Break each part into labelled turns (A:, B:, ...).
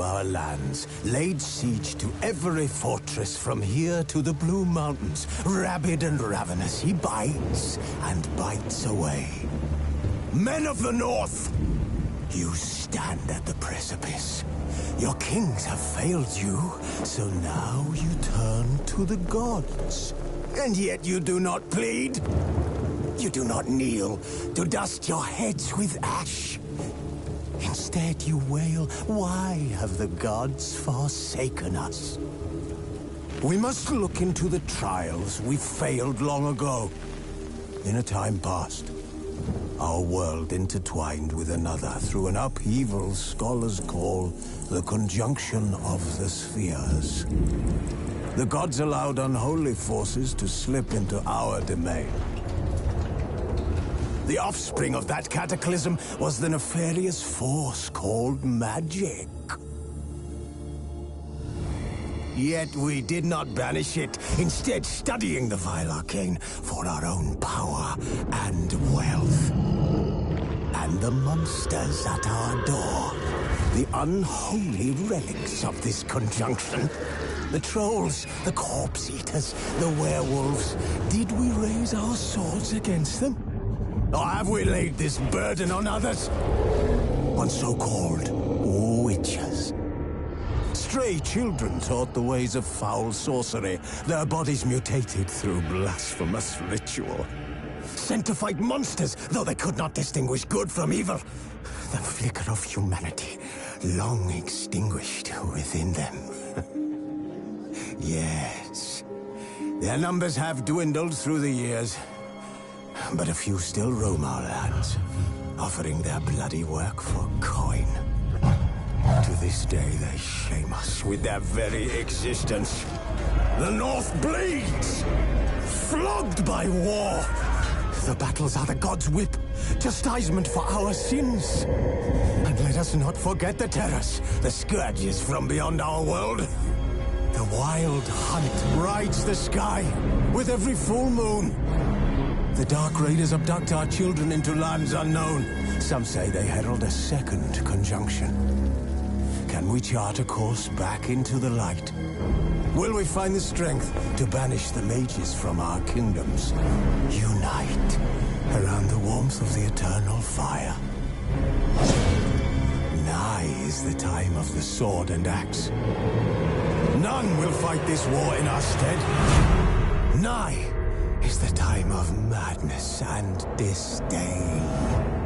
A: into our lands, laid siege to every fortress from here to the Blue Mountains. Rabid and ravenous, he bites and bites away. Men of the North, you stand at the precipice. Your kings have failed you, so now you turn to the gods. And yet you do not plead. You do not kneel to dust your heads with ash. Instead you wail, why have the gods forsaken us? We must look into the trials we failed long ago. In a time past, our world intertwined with another through an upheaval scholars call the conjunction of the spheres. The gods allowed unholy forces to slip into our domain. The offspring of that cataclysm was the nefarious force called magic. Yet we did not banish it, instead studying the vile arcane for our own power and wealth. And the monsters at our door, the unholy relics of this conjunction. The trolls, the corpse-eaters, the werewolves. Did we raise our swords against them? Or have we laid this burden on others? On so-called witches. Stray children taught the ways of foul sorcery, their bodies mutated through blasphemous ritual. Sent to fight monsters, though they could not distinguish good from evil. The flicker of humanity, long extinguished within them. Yes, their numbers have dwindled through the years, but a few still roam our lands, offering their bloody work for coin. To this day, they shame us with their very existence. The North bleeds, flogged by war. The battles are the gods' whip, chastisement for our sins. And let us not forget the terrors, the scourges from beyond our world. The wild hunt rides the sky with every full moon. The Dark Raiders abduct our children into lands unknown. Some say they herald a second conjunction. Can we chart a course back into the light? Will we find the strength to banish the mages from our kingdoms? Unite around the warmth of the eternal fire. Nigh is the time of the sword and axe. None will fight this war in our stead. Nigh is the time of madness and disdain.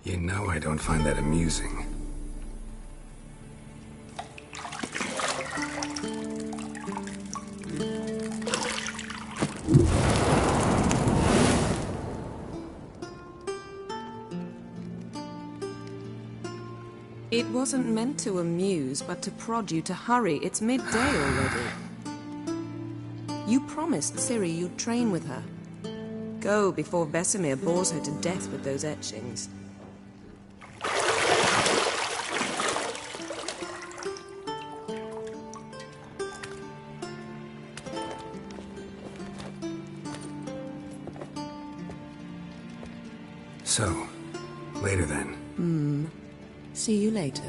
B: You know I don't find that amusing.
C: It wasn't meant to amuse, but to prod you to hurry. It's midday already. You promised Ciri you'd train with her. Go before Vesemir bores her to death with those etchings.
B: So, later then.
C: See you later.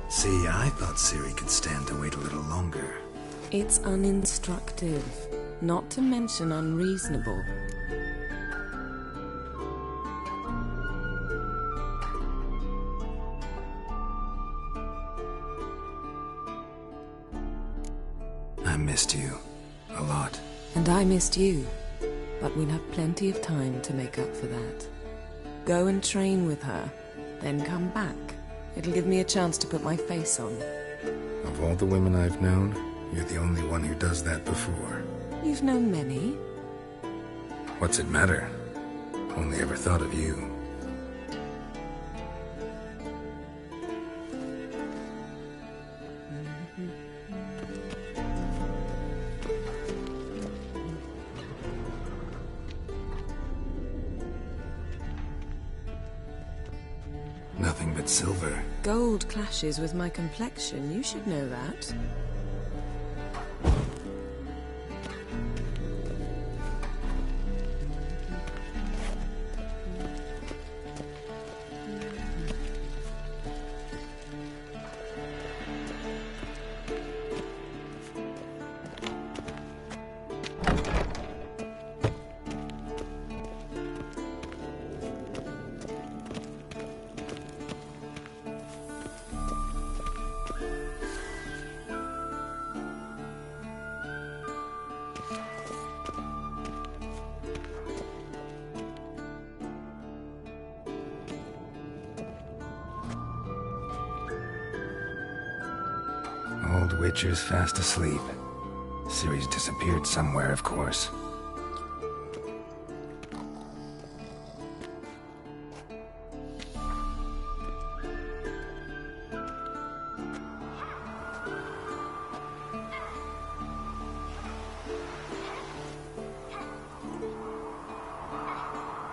B: See, I thought Ciri could stand to wait a little longer.
C: It's uninstructive, not to mention unreasonable.
B: I missed you. A lot.
C: And I missed you. But we'll have plenty of time to make up for that. Go and train with her, then come back. It'll give me a chance to put my face on.
B: Of all the women I've known, you're the only one who does that before.
C: You've known many.
B: What's it matter? Only ever thought of you. Nothing but silver.
C: Gold clashes with my complexion. You should know that.
B: Old Witcher's fast asleep. Ciri's disappeared somewhere, of course.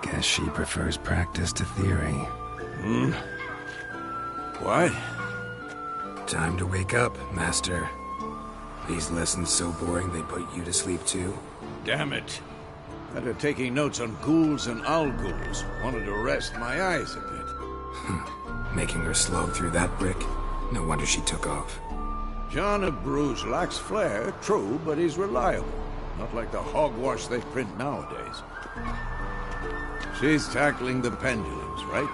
B: Guess she prefers practice to theory.
A: What?
B: Time to wake up, Master. These lessons so boring they put you to sleep too?
D: Damn it. After taking notes on ghouls and al-ghouls, wanted to rest my eyes a bit.
B: Making her slog through that brick? No wonder she took off.
D: John of Bruges lacks flair, true, but he's reliable. Not like the hogwash they print nowadays. She's tackling the pendulums, right?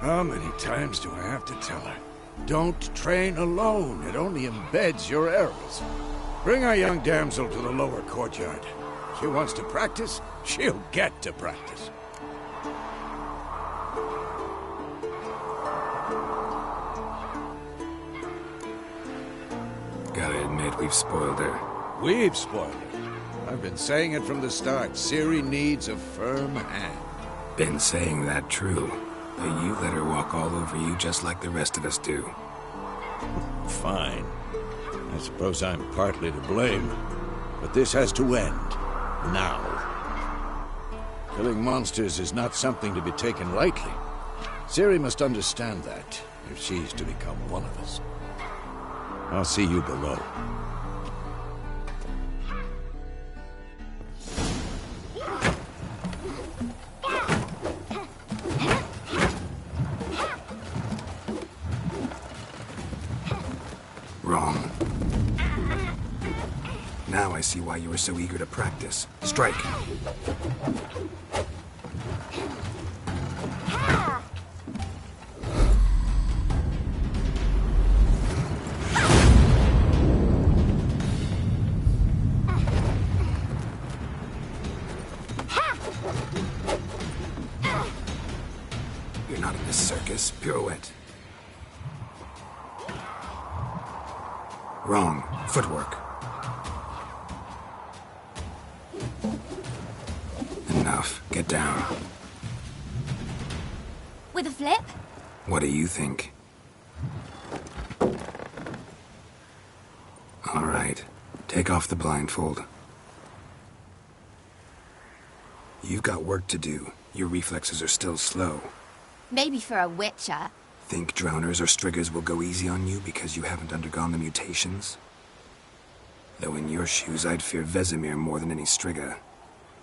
D: How many times do I have to tell her? Don't train alone. It only embeds your errors. Bring our young damsel to the lower courtyard. She wants to practice, she'll get to practice.
B: Gotta admit, we've spoiled her.
D: We've spoiled her. I've been saying it from the start. Ciri needs a firm hand.
B: Been saying that true. But you let her walk all over you just like the rest of us do.
D: Fine. I suppose I'm partly to blame. But this has to end. Now. Killing monsters is not something to be taken lightly. Ciri must understand that, if she's to become one of us. I'll see you below.
B: Wrong. Now I see why you were so eager to practice. Strike. You're not in the circus. Pirouette. Wrong. Footwork. Enough. Get down.
E: With a flip?
B: What do you think? All right. Take off the blindfold. You've got work to do. Your reflexes are still slow.
E: Maybe for a witcher.
B: Think drowners or striggers will go easy on you because you haven't undergone the mutations? Though in your shoes, I'd fear Vesemir more than any strigger.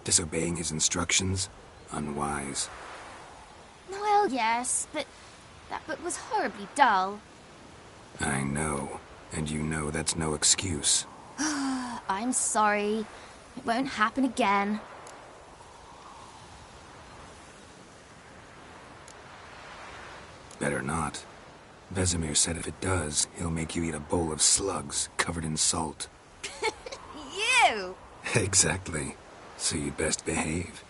B: Disobeying his instructions? Unwise.
E: Well, yes, but that book was horribly dull.
B: I know. And you know that's no excuse.
E: I'm sorry. It won't happen again.
B: Better not. Vesemir said if it does, he'll make you eat a bowl of slugs covered in salt.
E: You!
B: Exactly. So you'd best behave.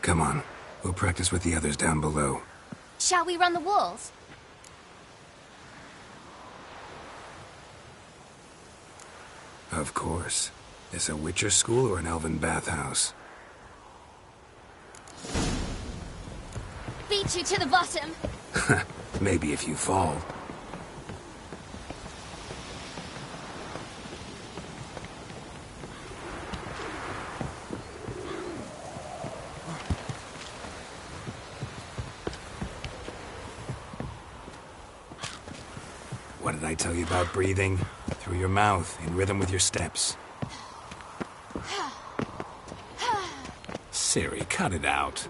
B: Come on. We'll practice with the others down below.
E: Shall we run the walls?
B: Of course. Is a Witcher school or an elven bathhouse?
E: Beat you to the bottom.
B: Maybe if you fall. What did I tell you about breathing? Through your mouth, in rhythm with your steps. Ciri, cut it out.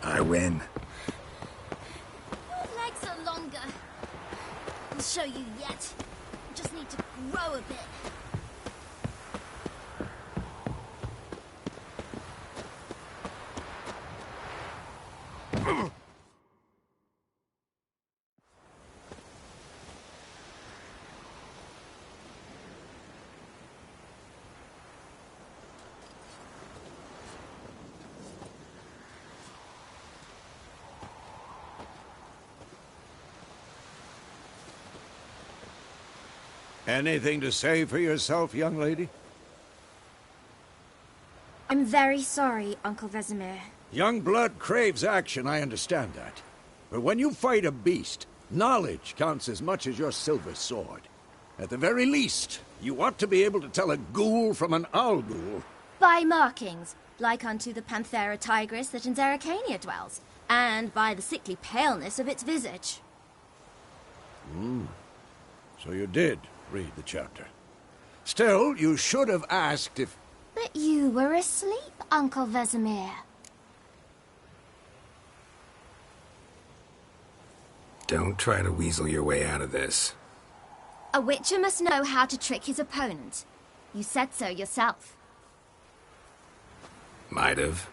B: I win.
E: Your legs are longer. I'll show you yet. You just need to grow a bit.
D: Anything to say for yourself, young lady?
E: I'm very sorry, Uncle Vesemir.
D: Young blood craves action, I understand that. But when you fight a beast, knowledge counts as much as your silver sword. At the very least, you ought to be able to tell a ghoul from an owl ghoul.
E: By markings, like unto the Panthera tigris that in Zerrikania dwells, and by the sickly paleness of its visage.
D: So you did read the chapter. Still, you should have asked if...
E: But you were asleep, Uncle Vesemir.
B: Don't try to weasel your way out of this.
E: A witcher must know how to trick his opponent. You said so yourself.
B: Might have.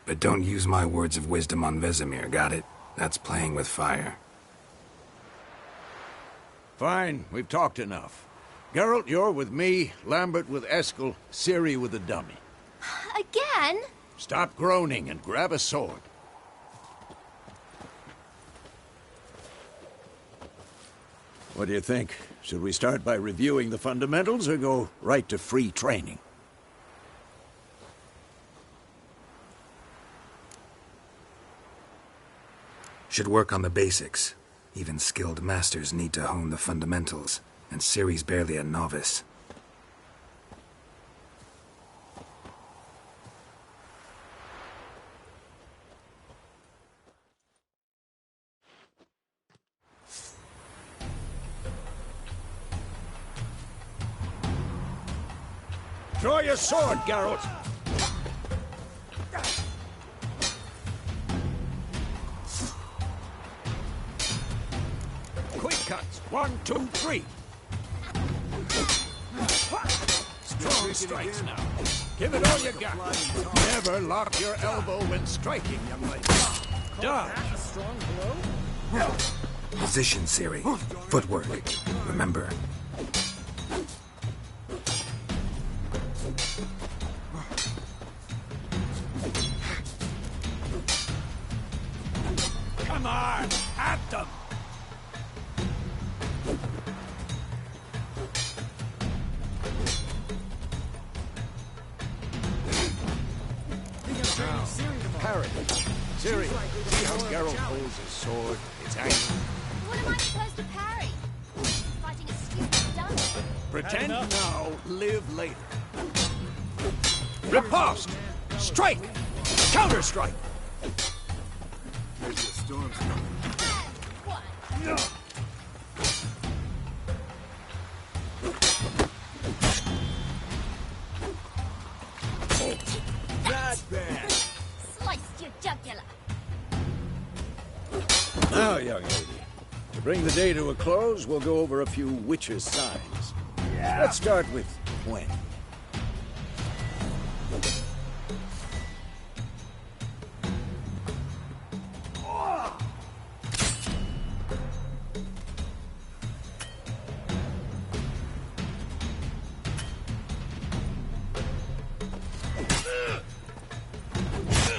B: But don't use my words of wisdom on Vesemir, got it? That's playing with fire.
D: Fine, we've talked enough. Geralt, you're with me, Lambert with Eskel, Ciri with the dummy.
E: Again?
D: Stop groaning and grab a sword. What do you think? Should we start by reviewing the fundamentals or go right to free training?
B: Should work on the basics. Even skilled masters need to hone the fundamentals, and Ciri's barely a novice.
D: Draw your sword, Geralt! Quick cuts! 1, 2, 3! Strong strikes now. Give it all you got. Never lock your elbow when striking, young lady. Dodge!
B: Position, Ciri. Footwork. Remember.
D: Come on! At them! Parry. Ciri, see how Geralt holds his sword? It's angry.
E: What am I supposed to parry? Fighting a stupid dummy.
D: Pretend now, live later. Riposte! Strike! Counter-strike!
E: What?
D: Not bad.
E: Sliced your jugular.
D: Now, young lady, to bring the day to a close, we'll go over a few witches' signs. Let's start with Gwen.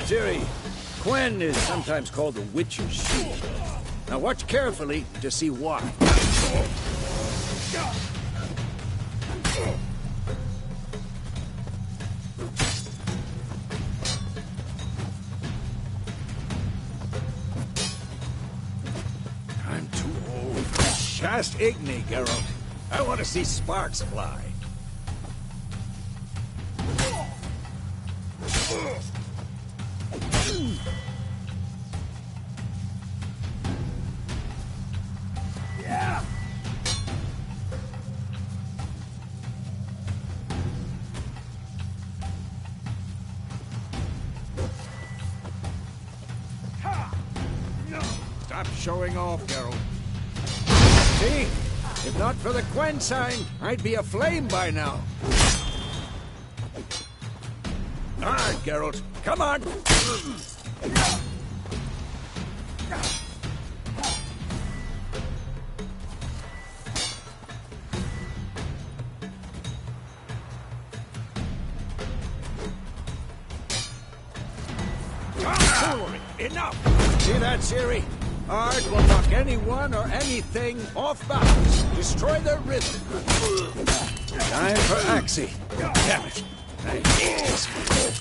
D: Ciri, Gwen is sometimes called the Witch's Shield. Now watch carefully to see why. I'm too old for Shast Igni, Geralt. I want to see sparks fly. Stop showing off, Geralt. See? If not for the Gwen sign, I'd be aflame by now. All right, Geralt. Come on! Enough! See that, Ciri? Art will knock anyone or anything off balance. Destroy their rhythm. Time for Axie. Damn it. I hate this game.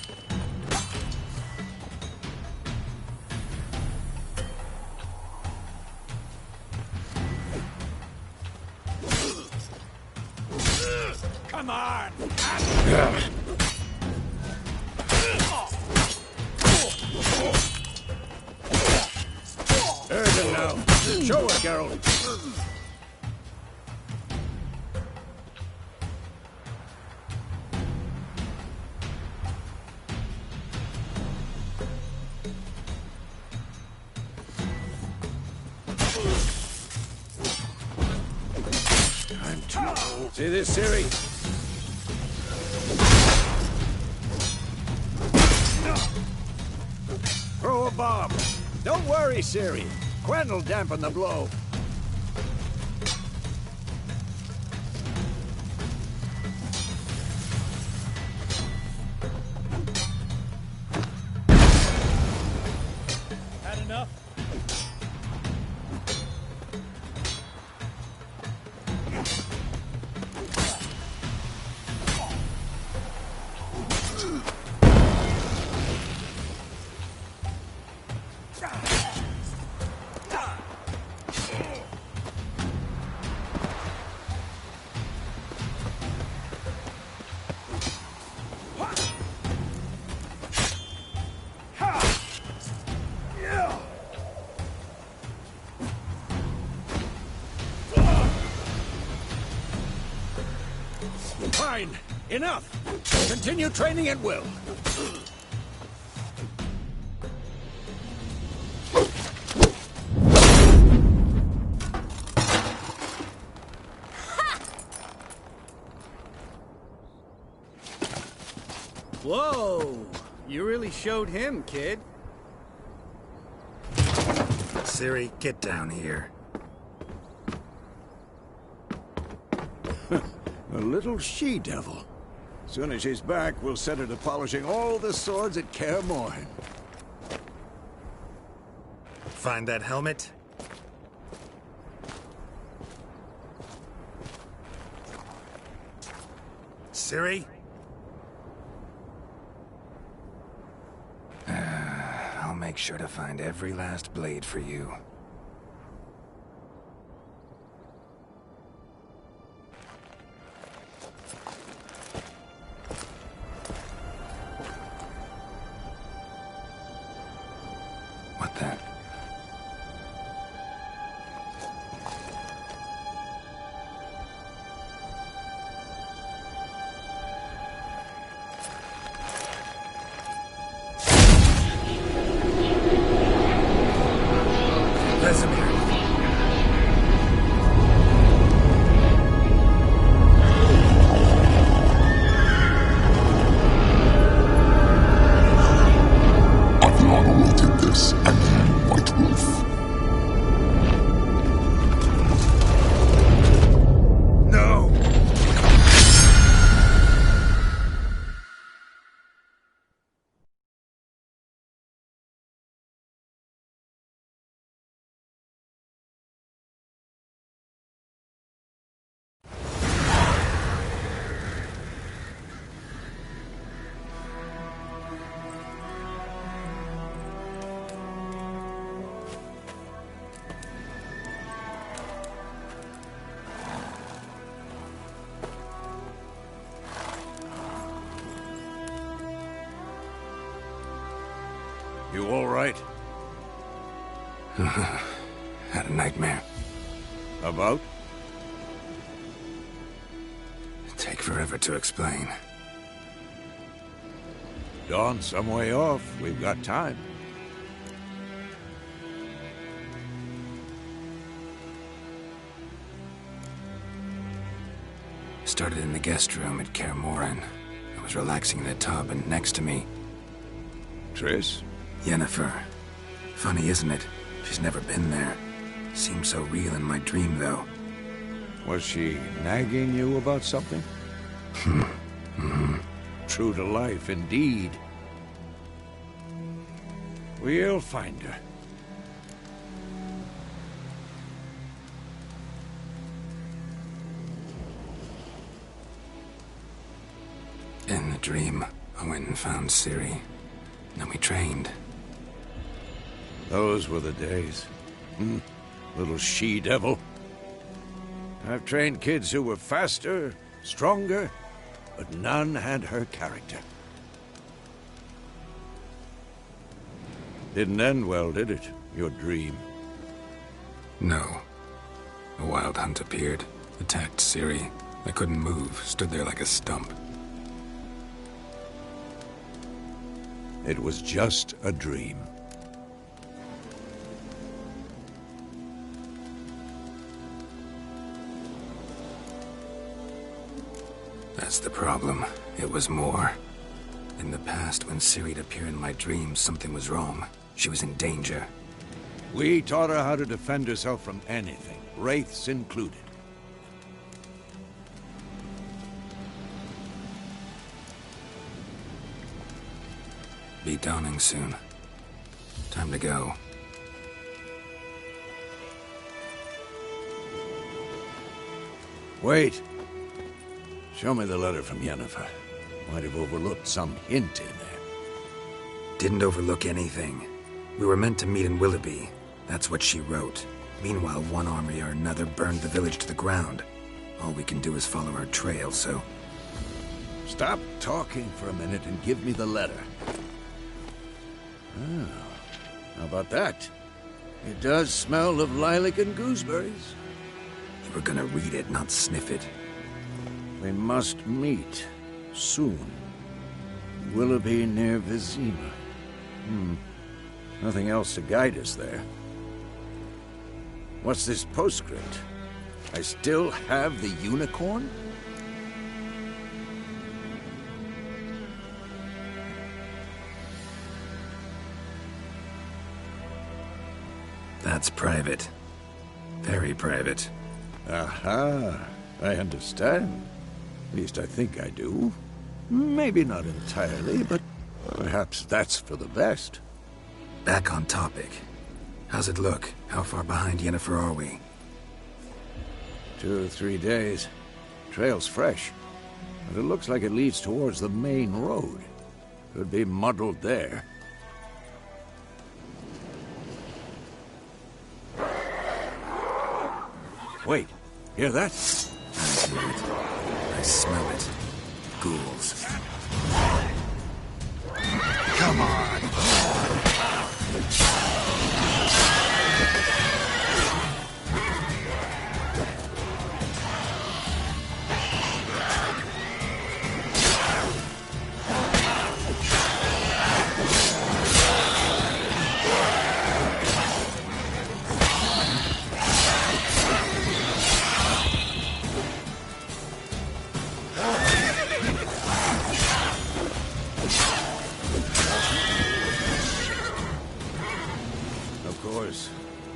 D: Come on! Urgent now. Show it, Geralt. I'm too old. See this, Ciri? Throw a bomb. Don't worry, Ciri. Quen will dampen the blow.
F: Had enough?
D: Fine. Enough. Continue training at will.
F: Whoa! You really showed him, kid.
B: Ciri, get down here.
D: A little she-devil. Soon as she's back, we'll set her to polishing all the swords at Kaer Morhen.
B: Find that helmet? Ciri? I'll make sure to find every last blade for you. What the? Vesemir.
G: Adriana will take this, and you, White Wolf.
B: No!
D: You all right?
B: Had a nightmare.
D: About?
B: Take forever to explain.
D: Dawn's some way off. We've got time.
B: Started in the guest room at Kaer Morhen. I was relaxing in a tub, and next to me,
D: Triss?
B: Yennefer. Funny, isn't it? She's never been there. Seemed so real in my dream, though.
D: Was she nagging you about something? True to life, indeed. We'll find her.
B: In the dream, I went and found Ciri. Then we trained.
D: Those were the days. Little she-devil. I've trained kids who were faster, stronger, but none had her character. Didn't end well, did it? Your dream?
B: No. A wild hunt appeared, attacked Ciri. I couldn't move, stood there like a stump.
D: It was just a dream.
B: That's the problem. It was more. In the past, when Ciri'd appear in my dreams, something was wrong. She was in danger.
D: We taught her how to defend herself from anything, wraiths included.
B: Be dawning soon. Time to go.
D: Wait. Show me the letter from Yennefer. Might have overlooked some hint in there.
B: Didn't overlook anything. We were meant to meet in Willoughby. That's what she wrote. Meanwhile, one army or another burned the village to the ground. All we can do is follow her trail, so...
D: Stop talking for a minute and give me the letter. Oh, how about that? It does smell of lilac and gooseberries.
B: You were gonna read it, not sniff it.
D: We must meet. Soon. Willoughby near Vizima. Nothing else to guide us there. What's this postscript? I still have the unicorn?
B: That's private. Very private.
D: Aha, I understand. At least I think I do. Maybe not entirely, but perhaps that's for the best.
B: Back on topic. How's it look? How far behind Yennefer are we?
D: 2 or 3 days. Trail's fresh, but it looks like it leads towards the main road. Could be muddled there. Wait, hear that?
B: I hear it. I smell it. Ghouls.
D: Come on!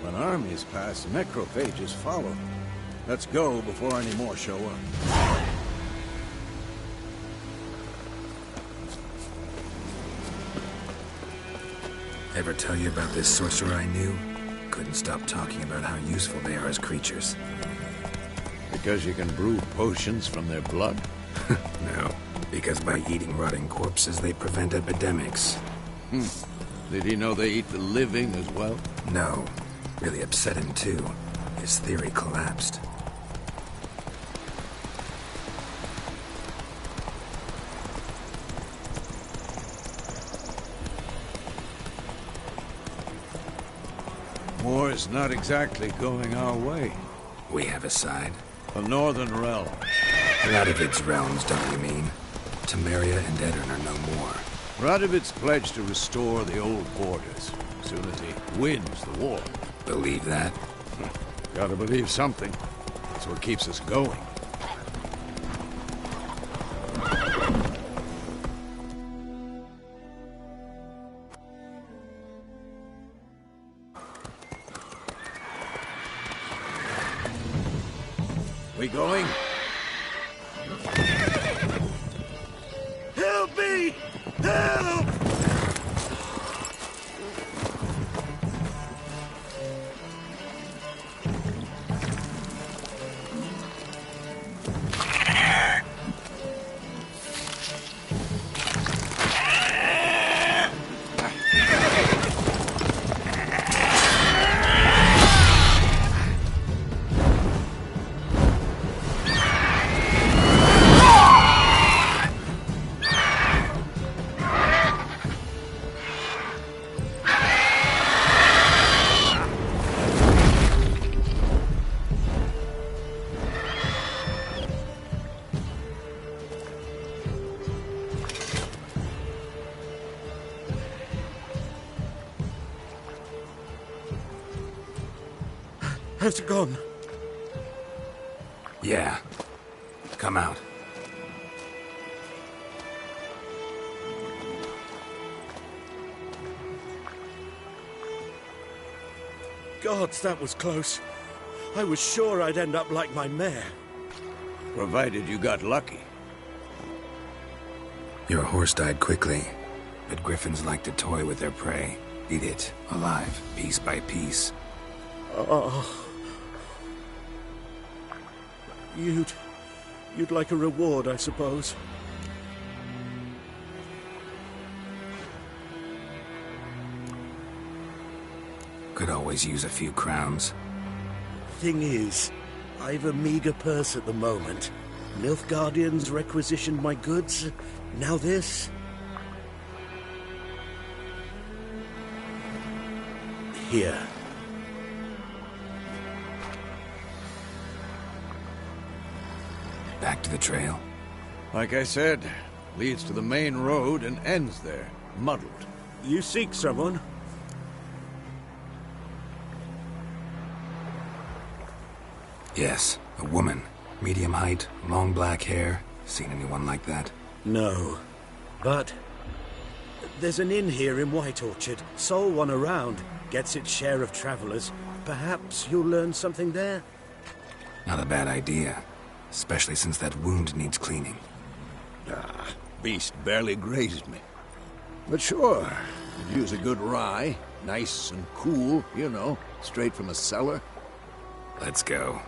D: When armies pass, necrophages follow. Let's go before any more show up.
B: Ever tell you about this sorcerer I knew? Couldn't stop talking about how useful they are as creatures.
D: Because you can brew potions from their blood?
B: No, because by eating rotting corpses, they prevent epidemics.
D: Did he know they eat the living as well?
B: No. Really upset him, too. His theory collapsed.
D: War's not exactly going our way.
B: We have a side.
D: The Northern Realm.
B: Radovid's realms, don't you mean? Temeria and Edirn are no more.
D: Radovid's pledged to restore the old borders, as soon as he wins the war.
B: Believe that?
D: Gotta believe something. That's what keeps us going. We going? Help me! Help!
H: Has it gone?
B: Yeah. Come out.
H: Gods, that was close. I was sure I'd end up like my mare.
D: Provided you got lucky.
B: Your horse died quickly, but griffins like to toy with their prey. Eat it, alive, piece by piece.
H: Oh. You'd like a reward, I suppose.
B: Could always use a few crowns.
H: Thing is, I've a meager purse at the moment. Nilfgaardians requisitioned my goods. Now this. Here.
B: Back to the trail?
D: Like I said, leads to the main road and ends there, muddled.
H: You seek someone?
B: Yes, a woman. Medium height, long black hair. Seen anyone like that?
H: No. But there's an inn here in White Orchard. Sole one around. Gets its share of travelers. Perhaps you'll learn something there?
B: Not a bad idea. Especially since that wound needs cleaning.
D: Beast barely grazed me. But sure, could use a good rye. Nice and cool, you know, straight from a cellar.
B: Let's go.